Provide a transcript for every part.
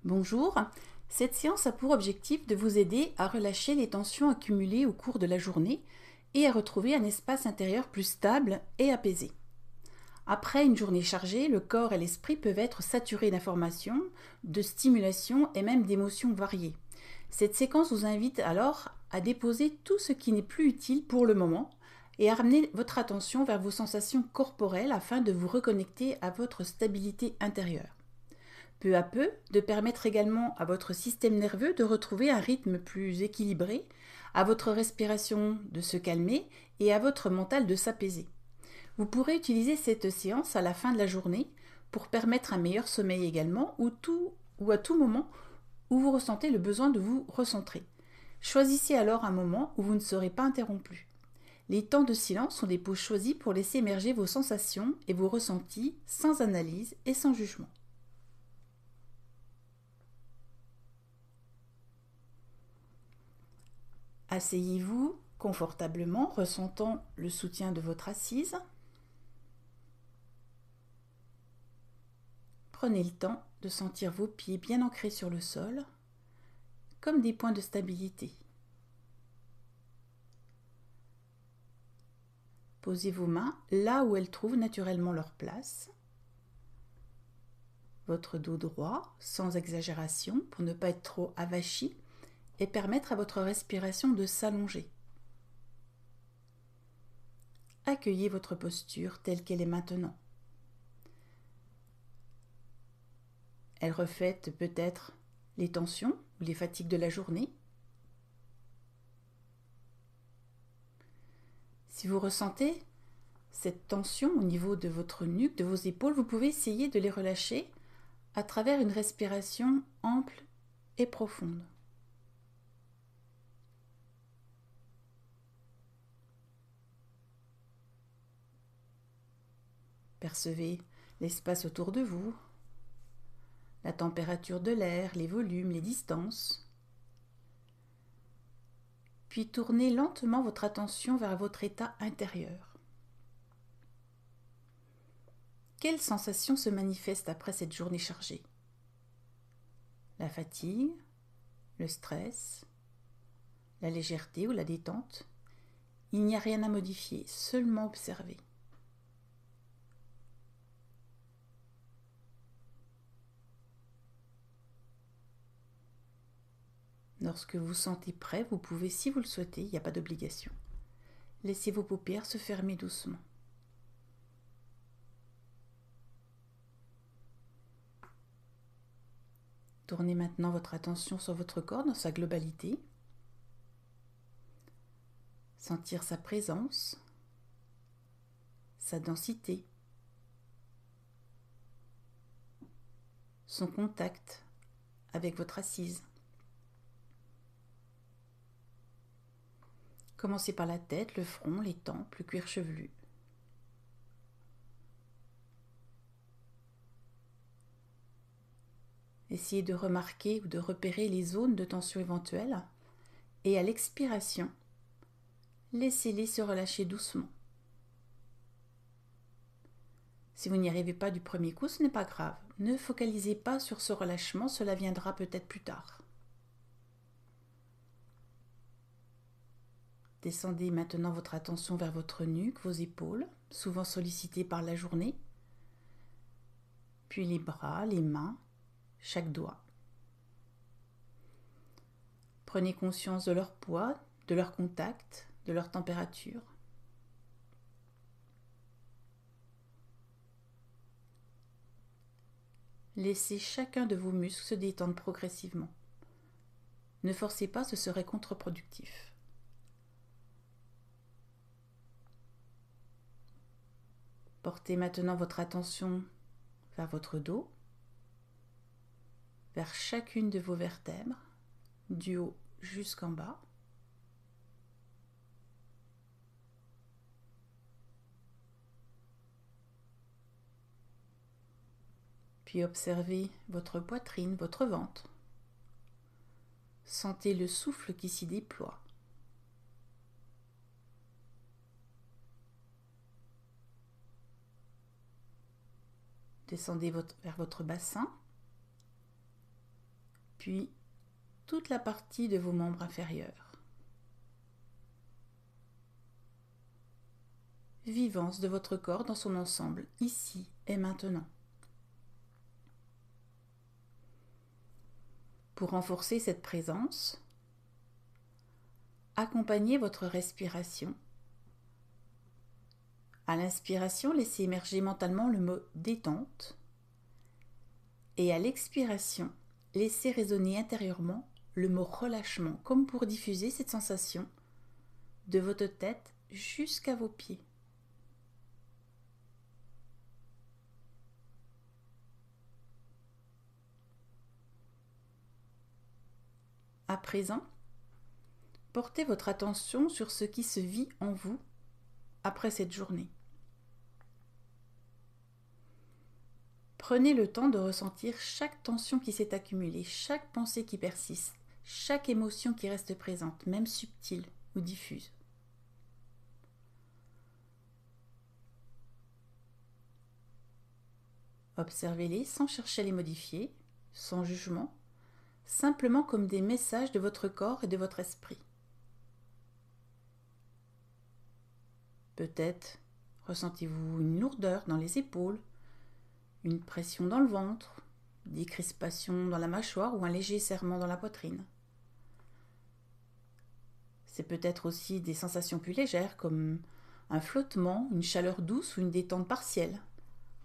Bonjour, cette séance a pour objectif de vous aider à relâcher les tensions accumulées au cours de la journée et à retrouver un espace intérieur plus stable et apaisé. Après une journée chargée, le corps et l'esprit peuvent être saturés d'informations, de stimulations et même d'émotions variées. Cette séquence vous invite alors à déposer tout ce qui n'est plus utile pour le moment et à ramener votre attention vers vos sensations corporelles afin de vous reconnecter à votre stabilité intérieure. Peu à peu, de permettre également à votre système nerveux de retrouver un rythme plus équilibré, à votre respiration de se calmer et à votre mental de s'apaiser. Vous pourrez utiliser cette séance à la fin de la journée pour permettre un meilleur sommeil également ou à tout moment où vous ressentez le besoin de vous recentrer. Choisissez alors un moment où vous ne serez pas interrompu. Les temps de silence sont des pauses choisies pour laisser émerger vos sensations et vos ressentis sans analyse et sans jugement. Asseyez-vous confortablement, ressentant le soutien de votre assise. Prenez le temps de sentir vos pieds bien ancrés sur le sol, comme des points de stabilité. Posez vos mains là où elles trouvent naturellement leur place. Votre dos droit, sans exagération, pour ne pas être trop avachi, et permettre à votre respiration de s'allonger. Accueillez votre posture telle qu'elle est maintenant. Elle reflète peut-être les tensions ou les fatigues de la journée. Si vous ressentez cette tension au niveau de votre nuque, de vos épaules, vous pouvez essayer de les relâcher à travers une respiration ample et profonde. Percevez l'espace autour de vous, la température de l'air, les volumes, les distances. Puis tournez lentement votre attention vers votre état intérieur. Quelles sensations se manifestent après cette journée chargée ? La fatigue, le stress, la légèreté ou la détente ? Il n'y a rien à modifier, seulement observer. Lorsque vous vous sentez prêt, vous pouvez, si vous le souhaitez, il n'y a pas d'obligation, laissez vos paupières se fermer doucement. Tournez maintenant votre attention sur votre corps dans sa globalité. Sentir sa présence, sa densité, son contact avec votre assise. Commencez par la tête, le front, les tempes, le cuir chevelu. Essayez de remarquer ou de repérer les zones de tension éventuelles et à l'expiration, laissez-les se relâcher doucement. Si vous n'y arrivez pas du premier coup, ce n'est pas grave. Ne focalisez pas sur ce relâchement, cela viendra peut-être plus tard. Descendez maintenant votre attention vers votre nuque, vos épaules, souvent sollicitées par la journée, puis les bras, les mains, chaque doigt. Prenez conscience de leur poids, de leur contact, de leur température. Laissez chacun de vos muscles se détendre progressivement. Ne forcez pas, ce serait contre-productif. Portez maintenant votre attention vers votre dos, vers chacune de vos vertèbres, du haut jusqu'en bas. Puis observez votre poitrine, votre ventre. Sentez le souffle qui s'y déploie. Descendez vers votre bassin. puis toute la partie de vos membres inférieurs. Vivance de votre corps dans son ensemble, ici et maintenant. Pour renforcer cette présence, accompagnez votre respiration. À l'inspiration, laissez émerger mentalement le mot détente et à l'expiration, laissez résonner intérieurement le mot relâchement, comme pour diffuser cette sensation de votre tête jusqu'à vos pieds. À présent, portez votre attention sur ce qui se vit en vous après cette journée. Prenez le temps de ressentir chaque tension qui s'est accumulée, chaque pensée qui persiste, chaque émotion qui reste présente, même subtile ou diffuse. Observez-les sans chercher à les modifier, sans jugement, simplement comme des messages de votre corps et de votre esprit. Peut-être ressentez-vous une lourdeur dans les épaules, une pression dans le ventre, des crispations dans la mâchoire ou un léger serrement dans la poitrine. C'est peut-être aussi des sensations plus légères comme un flottement, une chaleur douce ou une détente partielle.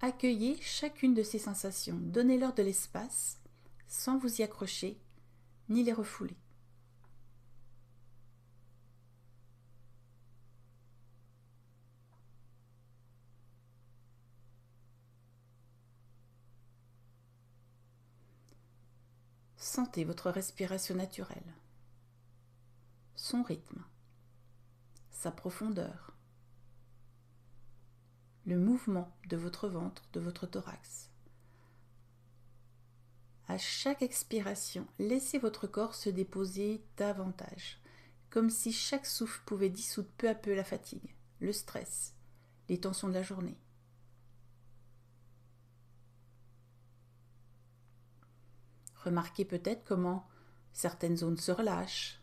Accueillez chacune de ces sensations, donnez-leur de l'espace sans vous y accrocher ni les refouler. Sentez votre respiration naturelle, son rythme, sa profondeur, le mouvement de votre ventre, de votre thorax. À chaque expiration, laissez votre corps se déposer davantage, comme si chaque souffle pouvait dissoudre peu à peu la fatigue, le stress, les tensions de la journée. Remarquez peut-être comment certaines zones se relâchent,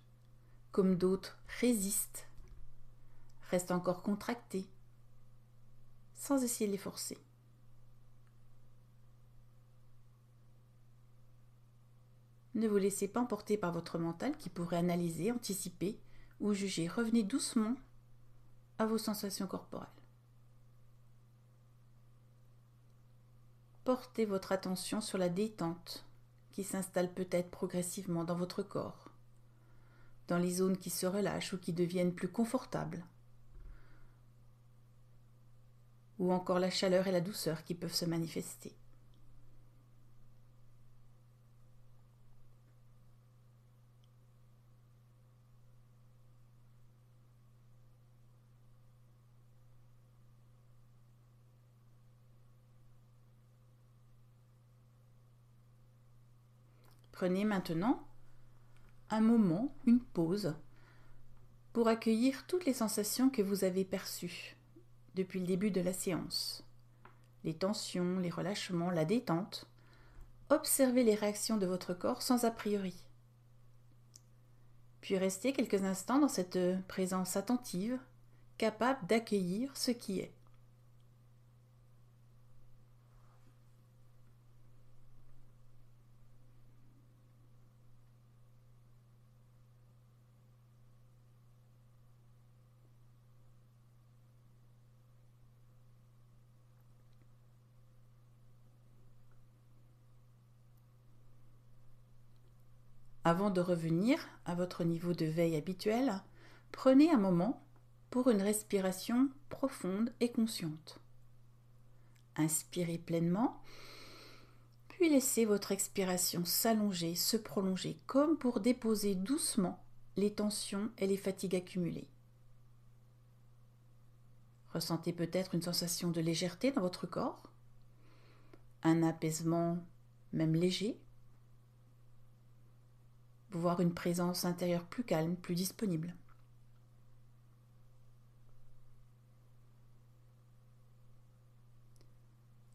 comme d'autres résistent, restent encore contractées, sans essayer de les forcer. Ne vous laissez pas emporter par votre mental qui pourrait analyser, anticiper ou juger. Revenez doucement à vos sensations corporelles. Portez votre attention sur la détente qui s'installe peut-être progressivement dans votre corps, dans les zones qui se relâchent ou qui deviennent plus confortables, ou encore la chaleur et la douceur qui peuvent se manifester. Prenez maintenant un moment, une pause, pour accueillir toutes les sensations que vous avez perçues depuis le début de la séance. Les tensions, les relâchements, la détente. Observez les réactions de votre corps sans a priori. Puis restez quelques instants dans cette présence attentive, capable d'accueillir ce qui est. Avant de revenir à votre niveau de veille habituel, prenez un moment pour une respiration profonde et consciente. Inspirez pleinement, puis laissez votre expiration s'allonger, se prolonger, comme pour déposer doucement les tensions et les fatigues accumulées. Ressentez peut-être une sensation de légèreté dans votre corps, un apaisement même léger, voire une présence intérieure plus calme, plus disponible.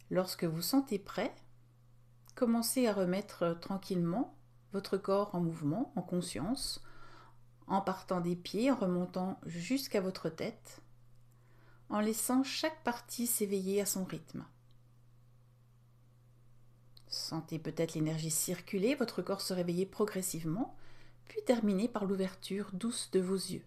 Lorsque vous sentez prêt, commencez à remettre tranquillement votre corps en mouvement, en conscience, en partant des pieds, en remontant jusqu'à votre tête, en laissant chaque partie s'éveiller à son rythme. Sentez peut-être l'énergie circuler, votre corps se réveiller progressivement, puis terminer par l'ouverture douce de vos yeux.